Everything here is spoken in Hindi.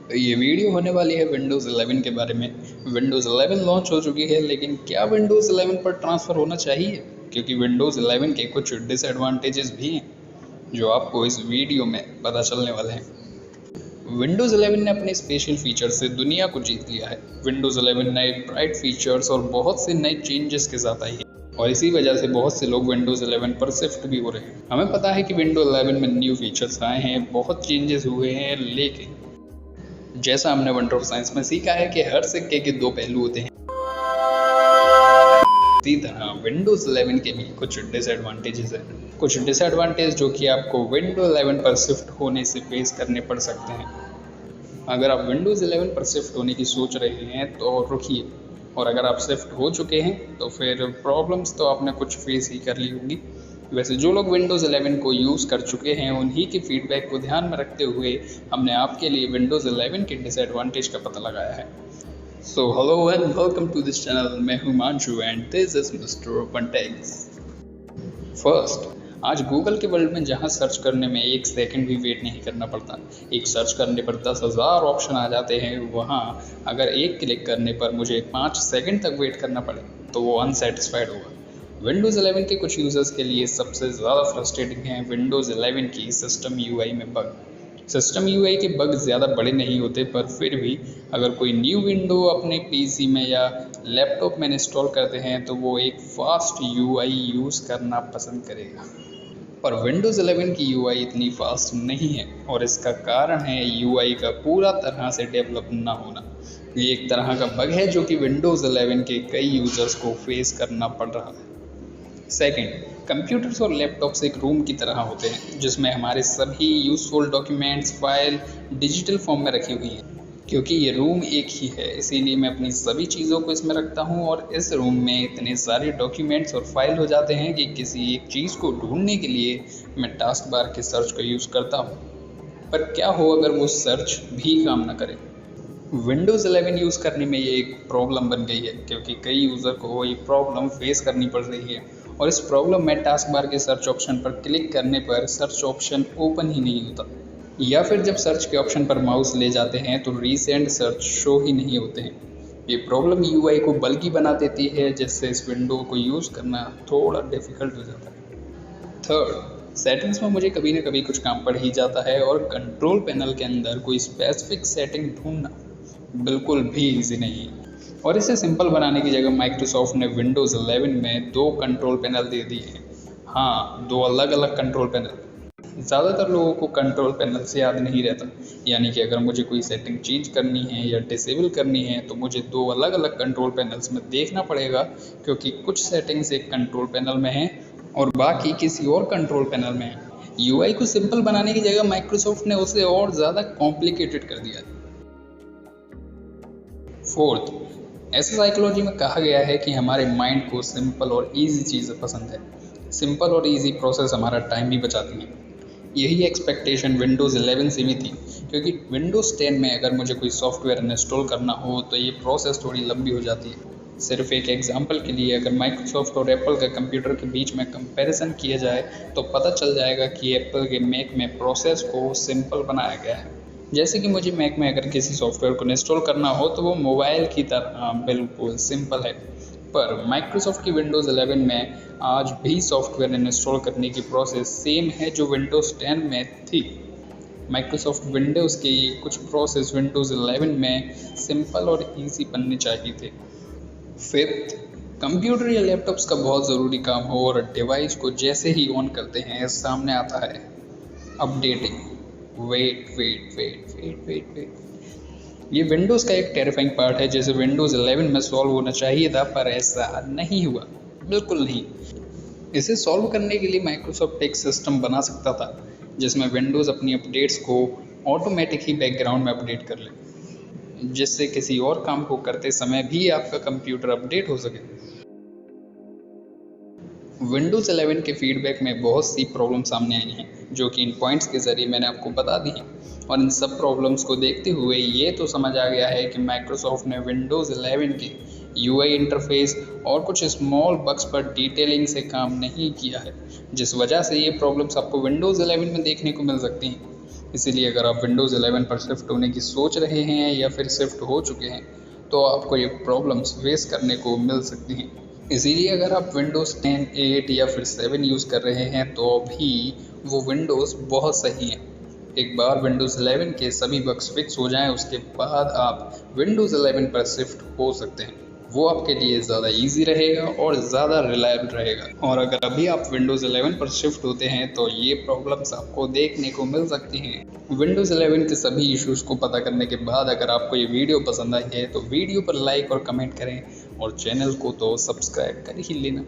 ये वीडियो होने वाली है विंडोज़ 11 के बारे में। विंडोज़ 11 लॉन्च हो चुकी है, लेकिन क्या विंडोज़ 11 पर ट्रांसफ़र होना चाहिए? क्योंकि विंडोज़ 11 के कुछ डिसएडवांटेजेस भी हैं जो आपको इस वीडियो में पता चलने वाले हैं। विंडोज़ 11 ने अपने स्पेशल फीचर्स से दुनिया को जीत लिया है। विंडोज़ 11 नए ब्राइट फीचर्स और बहुत से नए चेंजेस के साथ आई है, और इसी वजह से बहुत से लोग विंडोज़ 11 पर शिफ्ट भी हो रहे हैं। हमें पता है कि विंडोज़ 11 में न्यू फीचर्स आए हैं, बहुत चेंजेस हुए हैं, लेकिन जैसा हमने वंडर ऑफ साइंस में सीखा है कि हर सिक्के के दो पहलू होते हैं, इसी तरह विंडोज़ 11 के भी कुछ डिसएडवांटेजेस हैं। कुछ डिसएडवांटेज जो कि आपको विंडोज़ 11 पर शिफ्ट होने से फेस करने पड़ सकते हैं। अगर आप विंडोज़ 11 पर शिफ्ट होने की सोच रहे हैं तो रुकिए, और अगर आप शिफ्ट हो चुके हैं तो फिर प्रॉब्लम्स तो आपने कुछ फेस ही कर ली होगी। वैसे जो लोग विंडोज़ 11 को यूज़ कर चुके हैं उन्हीं के फीडबैक को ध्यान में रखते हुए हमने आपके लिए विंडोज़ 11 के डिसएडवांटेज का पता लगाया है। So hello and welcome to this channel. मैं हूं Manshu and this is mister open techs. First, आज गूगल के वर्ल्ड में जहां सर्च करने में 1 सेकंड भी वेट नहीं करना पड़ता, एक सर्च करने पर 10,000 ऑप्शन आ जाते हैं, वहां अगर एक क्लिक करने पर मुझे 5 सेकंड तक वेट करना पड़े तो वो अनसेटिस्फाइड होगा। विंडोज़ 11 के कुछ यूज़र्स के लिए सबसे ज़्यादा फ्रस्ट्रेटिंग है विंडोज़ 11 की सिस्टम यूआई में बग। सिस्टम यूआई के बग ज़्यादा बड़े नहीं होते, पर फिर भी अगर कोई न्यू विंडो अपने पीसी में या लैपटॉप में इंस्टॉल करते हैं तो वो एक फास्ट यूआई यूज़ करना पसंद करेगा। पर विंडोज़ 11 की यूआई इतनी फास्ट नहीं है, और इसका कारण है यूआई का पूरा तरह से डेवलप ना होना। ये एक तरह का बग है जो कि विंडोज़ 11 के कई यूज़र्स को फेस करना पड़ रहा है। सेकंड, कंप्यूटर्स और लैपटॉप्स एक रूम की तरह होते हैं जिसमें हमारे सभी useful documents, file digital form में रखी हुई हैं। क्योंकि ये रूम एक ही है, इसीलिए मैं अपनी सभी चीज़ों को इसमें रखता हूँ, और इस रूम में इतने सारे डॉक्यूमेंट्स और फाइल हो जाते हैं कि किसी एक चीज़ को ढूंढने के लिए मैं टास्क बार के सर्च का यूज़ करता हूँ। पर क्या हो अगर वो सर्च भी काम न करे? विंडोज़ 11 यूज़ करने में ये एक प्रॉब्लम बन गई है, क्योंकि कई यूज़र को ये प्रॉब्लम फेस करनी पड़ रही है, और इस प्रॉब्लम में टास्क बार के सर्च ऑप्शन पर क्लिक करने पर सर्च ऑप्शन ओपन ही नहीं होता, या फिर जब सर्च के ऑप्शन पर माउस ले जाते हैं तो रीसेंट सर्च शो ही नहीं होते हैं। ये प्रॉब्लम यूआई को बल्कि बना देती है, जिससे इस विंडो को यूज़ करना थोड़ा डिफ़िकल्ट हो जाता है। थर्ड, सेटिंग्स में मुझे कभी ना कभी कुछ काम पड़ ही जाता है, और कंट्रोल पैनल के अंदर कोई स्पेसिफिक सेटिंग ढूंढना बिल्कुल भी इजी नहीं है। और इसे सिंपल बनाने की जगह माइक्रोसॉफ्ट ने विंडोज़ 11 में 2 कंट्रोल पैनल दे दिए हैं। हाँ, 2 अलग अलग कंट्रोल पैनल। ज़्यादातर लोगों को कंट्रोल पैनल से याद नहीं रहता, यानी कि अगर मुझे कोई सेटिंग चेंज करनी है या डिसेबल करनी है तो मुझे 2 अलग अलग कंट्रोल पैनल्स में देखना पड़ेगा, क्योंकि कुछ सेटिंग्स एक कंट्रोल पैनल में हैं और बाकी किसी और कंट्रोल पैनल में हैं। यूआई को सिंपल बनाने की जगह माइक्रोसॉफ्ट ने उसे और ज़्यादा कॉम्प्लिकेटेड कर दिया। फोर्थ, ऐसे साइकोलॉजी में कहा गया है कि हमारे माइंड को सिंपल और इजी चीज़ें पसंद है। सिंपल और इजी प्रोसेस हमारा टाइम भी बचाती है। यही एक्सपेक्टेशन विंडोज़ 11 से भी थी, क्योंकि विंडोज़ 10 में अगर मुझे कोई सॉफ्टवेयर इंस्टॉल करना हो तो ये प्रोसेस थोड़ी लंबी हो जाती है। सिर्फ एक एग्जांपल के लिए, अगर माइक्रोसॉफ्ट और एप्पल के कंप्यूटर के बीच में कंपैरिजन किया जाए तो पता चल जाएगा कि एप्पल के मैक में प्रोसेस को सिंपल बनाया गया है। जैसे कि मुझे मैक में अगर किसी सॉफ्टवेयर को इंस्टॉल करना हो तो वो मोबाइल की तरह बिल्कुल सिंपल है, पर माइक्रोसॉफ्ट की विंडोज़ 11 में आज भी सॉफ्टवेयर इंस्टॉल करने की प्रोसेस सेम है जो विंडोज़ 10 में थी। माइक्रोसॉफ्ट विंडोज़ की कुछ प्रोसेस विंडोज़ 11 में सिंपल और ईजी बनने चाहिए थे। फिफ्थ, कंप्यूटर या लैपटॉप्स का बहुत ज़रूरी काम हो और डिवाइस को जैसे ही ऑन करते हैं सामने आता है अपडेटिंग। वेट, ये विंडोज़ का एक टेरिफाइंग पार्ट है जिसे विंडोज़ 11 में सॉल्व होना चाहिए था, पर ऐसा नहीं हुआ, बिल्कुल नहीं। इसे सॉल्व करने के लिए माइक्रोसॉफ्ट एक सिस्टम बना सकता था जिसमें विंडोज़ अपनी अपडेट्स को ऑटोमेटिक ही बैकग्राउंड में अपडेट कर ले, जिससे किसी और काम को करते समय भी आपका कंप्यूटर अपडेट हो सके। विंडोज़ 11 के फीडबैक में बहुत सी प्रॉब्लम सामने आई हैं, जो कि इन पॉइंट्स के ज़रिए मैंने आपको बता दी हैं, और इन सब प्रॉब्लम्स को देखते हुए ये तो समझ आ गया है कि माइक्रोसॉफ्ट ने विंडोज़ 11 के यूआई इंटरफेस और कुछ स्मॉल बग्स पर डिटेलिंग से काम नहीं किया है, जिस वजह से ये प्रॉब्लम्स आपको विंडोज़ 11 में देखने को मिल सकती हैं। इसीलिए अगर आप विंडोज़ 11 पर शिफ्ट होने की सोच रहे हैं या फिर शिफ्ट हो चुके हैं तो आपको ये प्रॉब्लम्स फेस करने को मिल सकती हैं। इसीलिए अगर आप विंडोज़ 10, 8 या फिर 7 यूज़ कर रहे हैं तो भी वो विंडोज़ बहुत सही है। एक बार विंडोज़ 11 के सभी बग्स फिक्स हो जाएं उसके बाद आप विंडोज़ 11 पर शिफ्ट हो सकते हैं। वो आपके लिए ज़्यादा इजी रहेगा और ज़्यादा रिलायबल रहेगा। और अगर अभी आप विंडोज़ 11 पर शिफ्ट होते हैं तो ये प्रॉब्लम्स आपको देखने को मिल सकती हैं। विंडोज़ 11 के सभी इश्यूज़ को पता करने के बाद अगर आपको ये वीडियो पसंद आई है तो वीडियो पर लाइक और कमेंट करें और चैनल को तो सब्सक्राइब कर ही लेना।